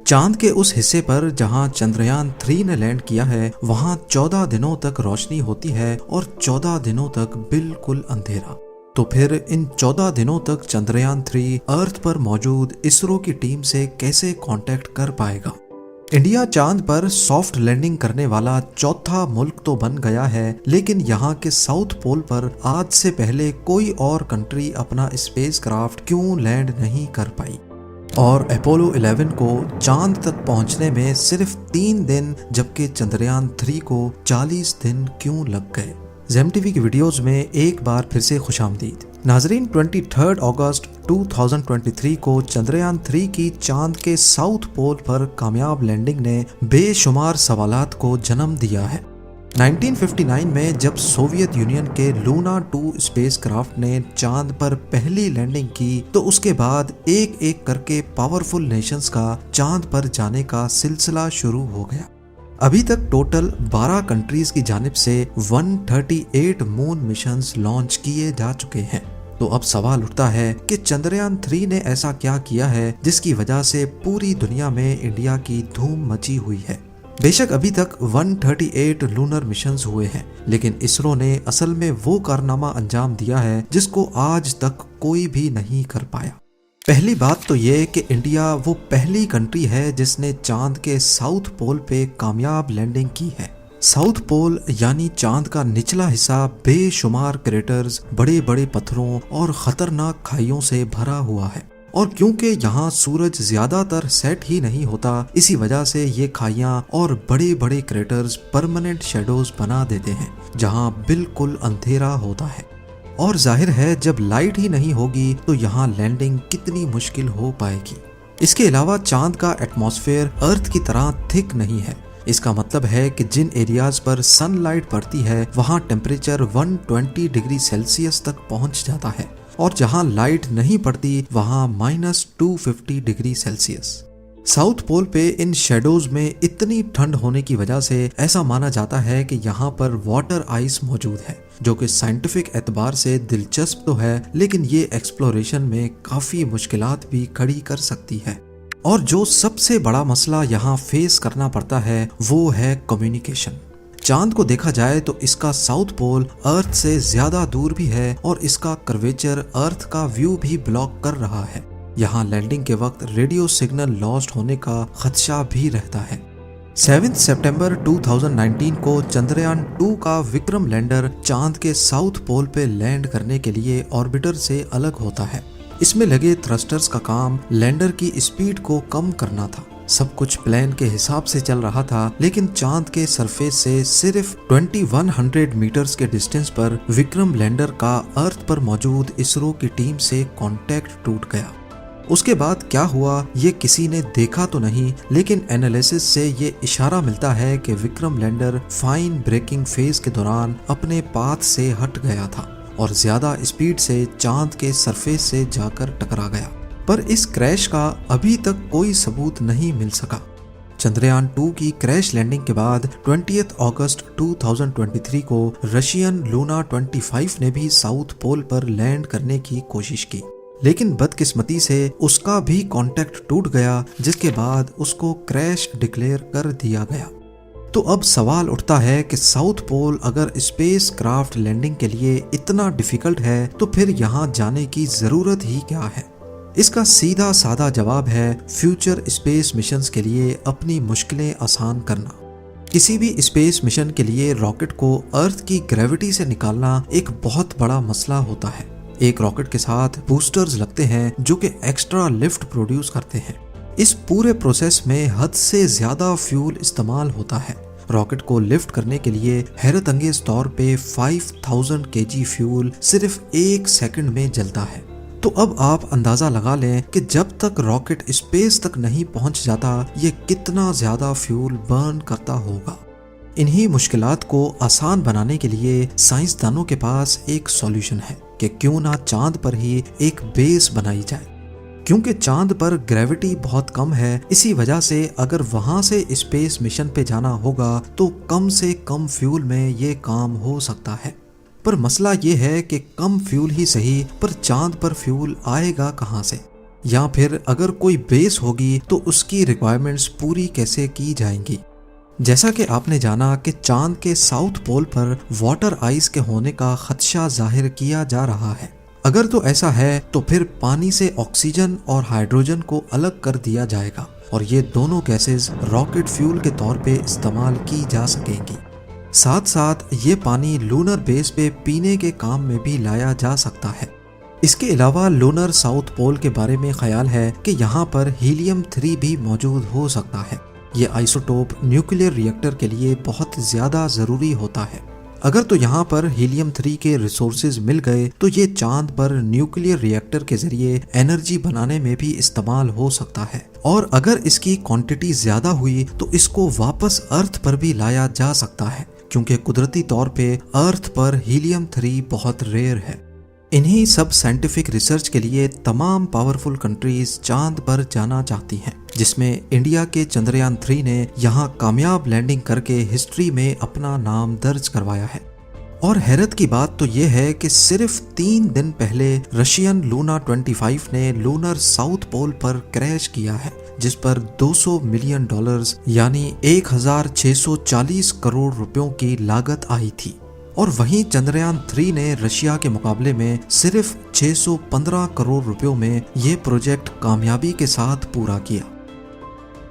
चांद के उस हिस्से पर जहां चंद्रयान 3 ने लैंड किया है वहां 14 दिनों तक रोशनी होती है और 14 दिनों तक बिल्कुल अंधेरा। तो फिर इन 14 दिनों तक चंद्रयान 3 अर्थ पर मौजूद इसरो की टीम से कैसे कांटेक्ट कर पाएगा। इंडिया चांद पर सॉफ्ट लैंडिंग करने वाला चौथा मुल्क तो बन गया है, लेकिन यहाँ के साउथ पोल पर आज से पहले कोई और कंट्री अपना स्पेसक्राफ्ट क्यों लैंड नहीं कर पाई। और अपोलो 11 को चांद तक पहुंचने में सिर्फ 3 दिन जबकि चंद्रयान 3 को 40 दिन क्यों लग गए। जेम टीवी की वीडियोस में एक बार फिर से खुशामदीद। नाजरीन, 23 अगस्त 2023 को चंद्रयान 3 की चांद के साउथ पोल पर कामयाब लैंडिंग ने बेशुमार सवालात को जन्म दिया है। 1959 में जब सोवियत यूनियन के लूना 2 स्पेसक्राफ्ट ने चांद पर पहली लैंडिंग की तो उसके बाद एक एक करके पावरफुल नेशंस का चांद पर जाने का सिलसिला शुरू हो गया। अभी तक टोटल 12 कंट्रीज की जानिब से 138 मून मिशंस लॉन्च किए जा चुके हैं। तो अब सवाल उठता है कि चंद्रयान 3 ने ऐसा क्या किया है जिसकी वजह से पूरी दुनिया में इंडिया की धूम मची हुई है। बेशक अभी तक 138 लूनर मिशंस हुए हैं, लेकिन इसरो ने असल में वो कारनामा अंजाम दिया है जिसको आज तक कोई भी नहीं कर पाया। पहली बात तो ये कि इंडिया वो पहली कंट्री है जिसने चांद के साउथ पोल पे कामयाब लैंडिंग की है। साउथ पोल यानी चांद का निचला हिस्सा बेशुमार क्रेटर्स, बड़े बड़े पत्थरों और खतरनाक खाइयों से भरा हुआ है। और क्योंकि यहाँ सूरज ज्यादातर सेट ही नहीं होता, इसी वजह से ये खाइयां और बड़े बड़े क्रेटर्स परमानेंट शेडोज बना देते हैं जहाँ बिल्कुल अंधेरा होता है। और जाहिर है जब लाइट ही नहीं होगी तो यहाँ लैंडिंग कितनी मुश्किल हो पाएगी। इसके अलावा चांद का एटमॉस्फेयर अर्थ की तरह थिक नहीं है। इसका मतलब है कि जिन एरियाज पर सनलाइट पड़ती है वहाँ टेम्परेचर 120 डिग्री सेल्सियस तक पहुँच जाता है और जहां लाइट नहीं पड़ती वहां -250 डिग्री सेल्सियस। साउथ पोल पे इन शेडोज में इतनी ठंड होने की वजह से ऐसा माना जाता है कि यहाँ पर वाटर आइस मौजूद है, जो कि साइंटिफिक एतबार से दिलचस्प तो है, लेकिन ये एक्सप्लोरेशन में काफी मुश्किलात भी खड़ी कर सकती है। और जो सबसे बड़ा मसला यहाँ फेस करना पड़ता है वो है कम्युनिकेशन। चांद को देखा जाए तो इसका साउथ पोल अर्थ से ज्यादा दूर भी है और इसका कर्वेचर अर्थ का व्यू भी ब्लॉक कर रहा है। यहाँ लैंडिंग के वक्त रेडियो सिग्नल लॉस्ट होने का खदशा भी रहता है। 7 सितंबर 2019 को चंद्रयान 2 का विक्रम लैंडर चांद के साउथ पोल पे लैंड करने के लिए ऑर्बिटर से अलग होता है। इसमें लगे थ्रस्टर्स का काम लैंडर की स्पीड को कम करना था। सब कुछ प्लान के हिसाब से चल रहा था, लेकिन चांद के सरफेस से सिर्फ 2100 मीटर्स के डिस्टेंस पर विक्रम लैंडर का अर्थ पर मौजूद इसरो की टीम से कांटेक्ट टूट गया। उसके बाद क्या हुआ ये किसी ने देखा तो नहीं, लेकिन एनालिसिस से ये इशारा मिलता है कि Vikram lander fine braking phase के दौरान अपने पाथ से हट गया था और ज्यादा स्पीड से चांद के सरफेस से जाकर टकरा गया। पर इस क्रैश का अभी तक कोई सबूत नहीं मिल सका। चंद्रयान 2 की क्रैश लैंडिंग के बाद 20 अगस्त 2023 को रशियन लूना 25 ने भी साउथ पोल पर लैंड करने की कोशिश की, लेकिन बदकिस्मती से उसका भी कांटेक्ट टूट गया, जिसके बाद उसको क्रैश डिक्लेयर कर दिया गया। तो अब सवाल उठता है कि साउथ पोल अगर स्पेस क्राफ्ट लैंडिंग के लिए इतना डिफिकल्ट है तो फिर यहाँ जाने की जरूरत ही क्या है। इसका सीधा साधा जवाब है फ्यूचर स्पेस मिशंस के लिए अपनी मुश्किलें आसान करना। किसी भी स्पेस मिशन के लिए रॉकेट को अर्थ की ग्रेविटी से निकालना एक बहुत बड़ा मसला होता है। एक रॉकेट के साथ बूस्टर्स लगते हैं जो कि एक्स्ट्रा लिफ्ट प्रोड्यूस करते हैं। इस पूरे प्रोसेस में हद से ज्यादा फ्यूल इस्तेमाल होता है। रॉकेट को लिफ्ट करने के लिए हैरत अंगेज तौर पे 5000 केजी फ्यूल सिर्फ 1 सेकंड में जलता है। तो अब आप अंदाजा लगा लें कि जब तक रॉकेट स्पेस तक नहीं पहुंच जाता ये कितना ज्यादा फ्यूल बर्न करता होगा। इन्हीं मुश्किलात को आसान बनाने के लिए साइंसदानों के पास एक सॉल्यूशन है कि क्यों ना चांद पर ही एक बेस बनाई जाए। क्योंकि चांद पर ग्रेविटी बहुत कम है, इसी वजह से अगर वहां से स्पेस मिशन पे जाना होगा तो कम से कम फ्यूल में ये काम हो सकता है। पर मसला ये है कि कम फ्यूल ही सही, पर चांद पर फ्यूल आएगा कहां से। या फिर अगर कोई बेस होगी तो उसकी रिक्वायरमेंट्स पूरी कैसे की जाएंगी। जैसा कि आपने जाना कि चांद के साउथ पोल पर वाटर आइस के होने का खदशा जाहिर किया जा रहा है। अगर तो ऐसा है तो फिर पानी से ऑक्सीजन और हाइड्रोजन को अलग कर दिया जाएगा और ये दोनों गैसेस रॉकेट फ्यूल के तौर पे इस्तेमाल की जा सकेंगी। साथ साथ ये पानी लूनर बेस पे पीने के काम में भी लाया जा सकता है। इसके अलावा लूनर साउथ पोल के बारे में ख्याल है कि यहाँ पर हीलियम 3 भी मौजूद हो सकता है। ये आइसोटोप न्यूक्लियर रिएक्टर के लिए बहुत ज्यादा जरूरी होता है। अगर तो यहाँ पर हीलियम 3 के रिसोर्सेज मिल गए तो ये चांद पर न्यूक्लियर रिएक्टर के जरिए एनर्जी बनाने में भी इस्तेमाल हो सकता है और अगर इसकी क्वांटिटी ज्यादा हुई तो इसको वापस अर्थ पर भी लाया जा सकता है, क्योंकि कुदरती तौर पे अर्थ पर हीलियम 3 बहुत रेयर है। इन्हीं सब साइंटिफिक रिसर्च के लिए तमाम पावरफुल कंट्रीज चांद पर जाना चाहती हैं, जिसमें इंडिया के चंद्रयान 3 ने यहाँ कामयाब लैंडिंग करके हिस्ट्री में अपना नाम दर्ज करवाया है। और हैरत की बात तो ये है कि सिर्फ 3 दिन पहले रशियन लूना 25 ने लूनर साउथ पोल पर क्रैश किया है, जिस पर $200 मिलियन यानी 1640 करोड़ रुपयों की लागत आई थी। और वहीं चंद्रयान 3 ने रशिया के मुकाबले में सिर्फ 615 करोड़ रुपयों में ये प्रोजेक्ट कामयाबी के साथ पूरा किया।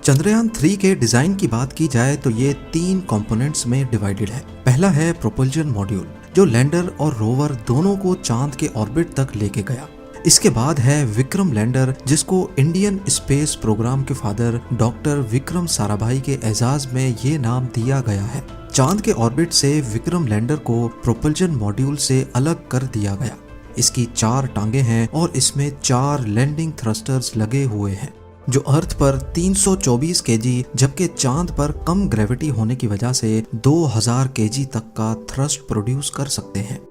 चंद्रयान 3 के डिजाइन की बात की जाए तो ये 3 कंपोनेंट्स में डिवाइडेड है। पहला है प्रोपल्जन मॉड्यूल, जो लैंडर और रोवर दोनों को चांद के ऑर्बिट तक लेके गया। इसके बाद है विक्रम लैंडर, जिसको इंडियन स्पेस प्रोग्राम के फादर डॉक्टर विक्रम साराभाई के एजाज में ये नाम दिया गया है। चांद के ऑर्बिट से विक्रम लैंडर को प्रोपल्जन मॉड्यूल से अलग कर दिया गया। इसकी 4 टांगे हैं और इसमें 4 लैंडिंग थ्रस्टर्स लगे हुए हैं, जो अर्थ पर 324 केजी जबकि चांद पर कम ग्रेविटी होने की वजह से 2000 केजी तक का थ्रस्ट प्रोड्यूस कर सकते हैं।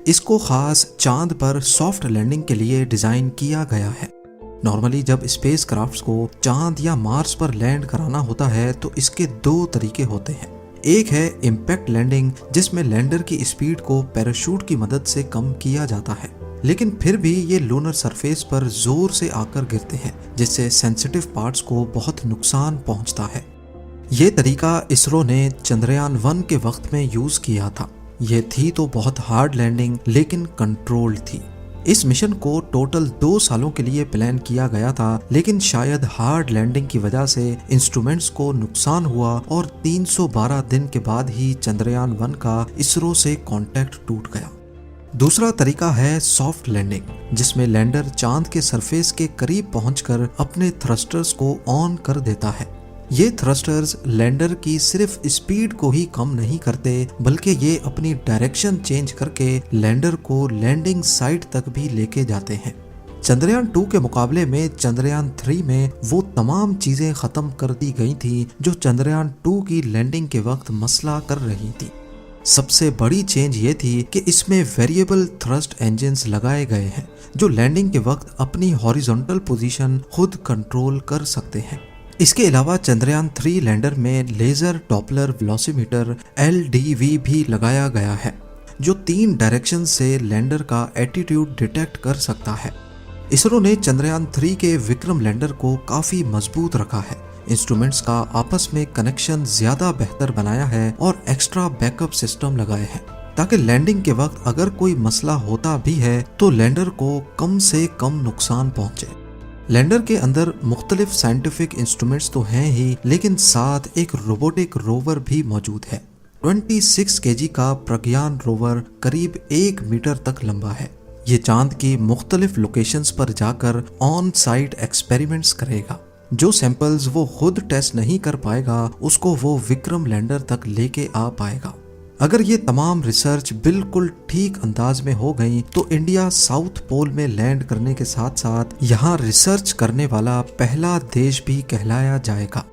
इसको खास चांद पर सॉफ्ट लैंडिंग के लिए डिजाइन किया गया है। नॉर्मली जब स्पेस क्राफ्ट्स को चांद या मार्स पर लैंड कराना होता है तो इसके 2 तरीके होते हैं। एक है इम्पैक्ट लैंडिंग, जिसमें लैंडर की स्पीड को पैराशूट की मदद से कम किया जाता है, लेकिन फिर भी ये लूनर सरफेस पर जोर से आकर गिरते हैं, जिससे सेंसिटिव पार्ट्स को बहुत नुकसान पहुंचता है। ये तरीका इसरो ने चंद्रयान 1 के वक्त में यूज किया था। ये थी तो बहुत हार्ड लैंडिंग, लेकिन कंट्रोल्ड थी। इस मिशन को टोटल 2 सालों के लिए प्लान किया गया था, लेकिन शायद हार्ड लैंडिंग की वजह से इंस्ट्रूमेंट्स को नुकसान हुआ और 312 दिन के बाद ही चंद्रयान 1 का इसरो से कांटेक्ट टूट गया। दूसरा तरीका है सॉफ्ट लैंडिंग, जिसमें लैंडर चांद के सरफेस के करीब पहुंचकर अपने थ्रस्टर्स को ऑन कर देता है। ये थ्रस्टर्स लैंडर की सिर्फ स्पीड को ही कम नहीं करते, बल्कि ये अपनी डायरेक्शन चेंज करके लैंडर को लैंडिंग साइट तक भी लेके जाते हैं। चंद्रयान 2 के मुकाबले में चंद्रयान 3 में वो तमाम चीजें खत्म कर दी गई थी जो चंद्रयान 2 की लैंडिंग के वक्त मसला कर रही थी। सबसे बड़ी चेंज ये थी कि इसमें वेरिएबल थ्रस्ट इंजन्स लगाए गए हैं, जो लैंडिंग के वक्त अपनी हॉरिजॉन्टल पोजीशन खुद कंट्रोल कर सकते हैं। इसके अलावा चंद्रयान 3 लैंडर में लेजर डॉपलर वेलोसिमीटर LDV भी लगाया गया है, जो 3 डायरेक्शन से लैंडर का एटीट्यूड डिटेक्ट कर सकता है। इसरो ने चंद्रयान 3 के विक्रम लैंडर को काफी मजबूत रखा है, इंस्ट्रूमेंट्स का आपस में कनेक्शन ज्यादा बेहतर बनाया है और एक्स्ट्रा बैकअप सिस्टम लगाए हैं, ताकि लैंडिंग के वक्त अगर कोई मसला होता भी है तो लैंडर को कम से कम नुकसान पहुंचे। लैंडर के अंदर मुख्तलिफ साइंटिफिक इंस्ट्रूमेंट्स तो हैं ही, लेकिन साथ एक रोबोटिक रोवर भी मौजूद है। 26 केजी का प्रज्ञान रोवर करीब 1 मीटर तक लंबा है। ये चांद की मुख्तलिफ लोकेशंस पर जाकर ऑन साइट एक्सपेरिमेंट्स करेगा। जो सैंपल्स वो खुद टेस्ट नहीं कर पाएगा उसको वो विक्रम लैंडर तक लेके आ पाएगा। अगर ये तमाम रिसर्च बिल्कुल ठीक अंदाज में हो गई तो इंडिया साउथ पोल में लैंड करने के साथ साथ यहाँ रिसर्च करने वाला पहला देश भी कहलाया जाएगा।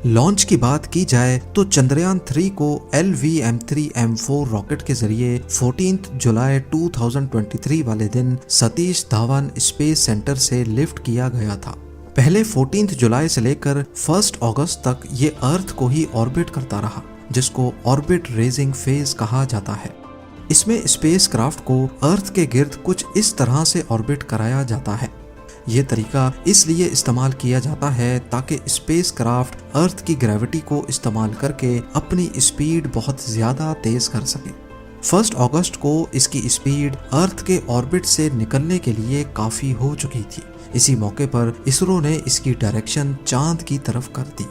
लॉन्च की बात की जाए तो चंद्रयान 3 को LVM-3M4 रॉकेट के जरिए 14 जुलाई 2023 वाले दिन सतीश धावन स्पेस सेंटर से लिफ्ट किया गया था। पहले 14 जुलाई से लेकर 1 अगस्त तक ये अर्थ को ही ऑर्बिट करता रहा, जिसको ऑर्बिट रेजिंग फेज कहा जाता है। इसमें स्पेसक्राफ्ट को अर्थ के गिर्द कुछ इस तरह से ऑर्बिट कराया जाता है। ये तरीका इसलिए इस्तेमाल किया जाता है ताकि स्पेसक्राफ्ट अर्थ की ग्रेविटी को इस्तेमाल करके अपनी स्पीड बहुत ज्यादा तेज कर सके। 1 अगस्त को इसकी स्पीड अर्थ के ऑर्बिट से निकलने के लिए काफी हो चुकी थी। इसी मौके पर इसरो ने इसकी डायरेक्शन चांद की तरफ कर दी।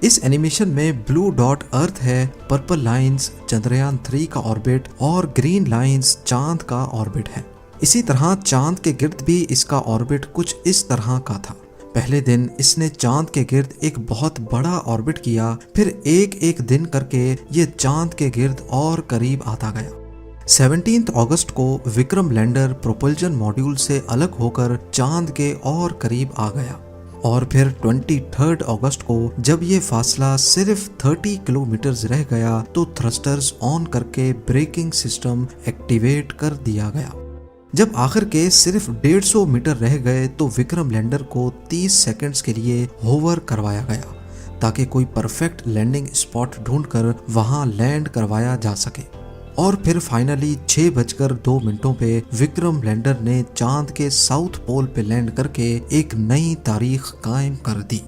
इस एनिमेशन में ब्लू डॉट अर्थ है, पर्पल लाइंस चंद्रयान 3 का ऑर्बिट और ग्रीन लाइंस चांद का ऑर्बिट है। इसी तरह चांद के गिर्द भी इसका ऑर्बिट कुछ इस तरह का था। पहले दिन इसने चांद के गिर्द एक बहुत बड़ा ऑर्बिट किया, फिर एक एक दिन करके ये चांद के गिर्द और करीब आता गया। 17 अगस्त को विक्रम लैंडर प्रोपल्जन मॉड्यूल से अलग होकर चांद के और करीब आ गया और फिर 23 अगस्त को जब ये फासला सिर्फ 30 किलोमीटर रह गया तो थ्रस्टर्स ऑन करके ब्रेकिंग सिस्टम एक्टिवेट कर दिया गया। जब आखिर के सिर्फ 150 मीटर रह गए तो विक्रम लैंडर को 30 सेकंड्स के लिए होवर करवाया गया ताकि कोई परफेक्ट लैंडिंग स्पॉट ढूंढकर वहां लैंड करवाया जा सके। और फिर फाइनली 6:02 पे विक्रम लैंडर ने चांद के साउथ पोल पे लैंड करके एक नई तारीख कायम कर दी।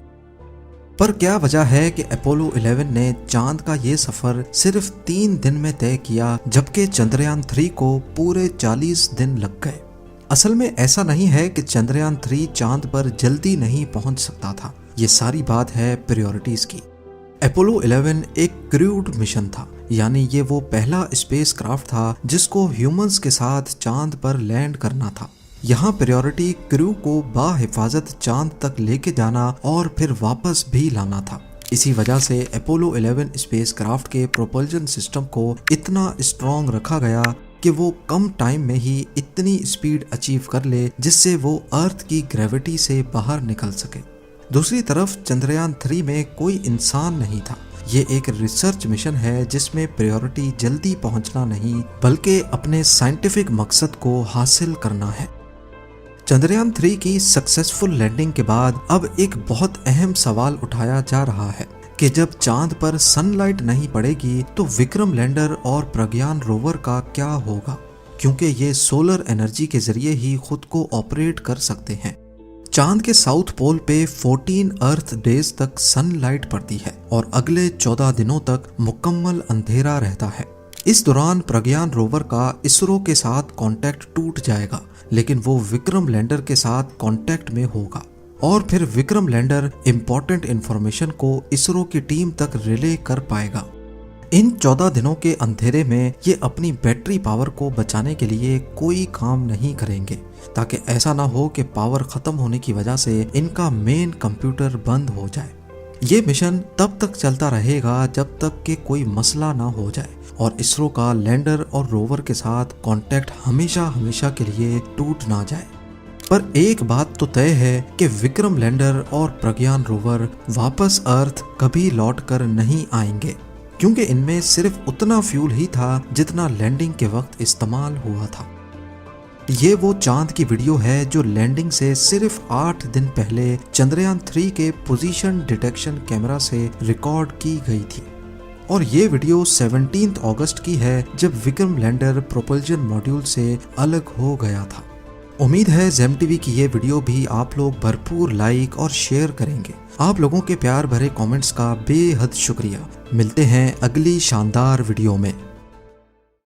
पर क्या वजह है कि अपोलो 11 ने चांद का ये सफर सिर्फ 3 दिन में तय किया जबकि चंद्रयान 3 को पूरे 40 दिन लग गए? असल में ऐसा नहीं है कि चंद्रयान 3 चांद पर जल्दी नहीं पहुंच सकता था, ये सारी बात है प्रायोरिटीज की। अपोलो 11 एक क्रूड मिशन था, यानी ये वो पहला स्पेसक्राफ्ट था जिसको ह्यूमंस के साथ चांद पर लैंड करना था। यहाँ प्रायोरिटी क्रू को बाहिफाजत चांद तक लेके जाना और फिर वापस भी लाना था। इसी वजह से अपोलो 11 स्पेसक्राफ्ट के प्रोपल्जन सिस्टम को इतना स्ट्रॉन्ग रखा गया कि वो कम टाइम में ही इतनी स्पीड अचीव कर ले जिससे वो अर्थ की ग्रेविटी से बाहर निकल सके। दूसरी तरफ चंद्रयान 3 में कोई इंसान नहीं था। ये एक रिसर्च मिशन है जिसमें प्रायोरिटी जल्दी पहुंचना नहीं बल्कि अपने साइंटिफिक मकसद को हासिल करना है। चंद्रयान 3 की सक्सेसफुल लैंडिंग के बाद अब एक बहुत अहम सवाल उठाया जा रहा है कि जब चांद पर सनलाइट नहीं पड़ेगी तो विक्रम लैंडर और प्रज्ञान रोवर का क्या होगा, क्योंकि ये सोलर एनर्जी के जरिए ही खुद को ऑपरेट कर सकते हैं। चांद के साउथ पोल पे 14 अर्थ डेज तक सनलाइट पड़ती है और अगले 14 दिनों तक मुकम्मल अंधेरा रहता है। इस दौरान प्रज्ञान रोवर का इसरो के साथ कांटेक्ट टूट जाएगा, लेकिन वो विक्रम लैंडर के साथ कांटेक्ट में होगा और फिर विक्रम लैंडर इम्पोर्टेंट इंफॉर्मेशन को इसरो की टीम तक रिले कर पाएगा। इन 14 दिनों के अंधेरे में ये अपनी बैटरी पावर को बचाने के लिए कोई काम नहीं करेंगे ताकि ऐसा ना हो कि पावर खत्म होने की वजह से इनका मेन कंप्यूटर बंद हो जाए। ये मिशन तब तक चलता रहेगा जब तक कि कोई मसला ना हो जाए और इसरो का लैंडर और रोवर के साथ कांटेक्ट हमेशा हमेशा के लिए टूट ना जाए। पर एक बात तो तय है कि विक्रम लैंडर और प्रज्ञान रोवर वापस अर्थ कभी लौट कर नहीं आएंगे, क्योंकि इनमें सिर्फ उतना फ्यूल ही था जितना लैंडिंग के वक्त इस्तेमाल हुआ था। ये वो चांद की वीडियो है जो लैंडिंग से सिर्फ 8 दिन पहले चंद्रयान 3 के पोजीशन डिटेक्शन कैमरा से रिकॉर्ड की गई थी और ये वीडियो 17 अगस्त की है जब विक्रम लैंडर प्रोपल्जन मॉड्यूल से अलग हो गया था। उम्मीद है जेम टीवी की ये वीडियो भी आप लोग भरपूर लाइक और शेयर करेंगे। आप लोगों के प्यार भरे कमेंट्स का बेहद शुक्रिया। मिलते हैं अगली शानदार वीडियो में।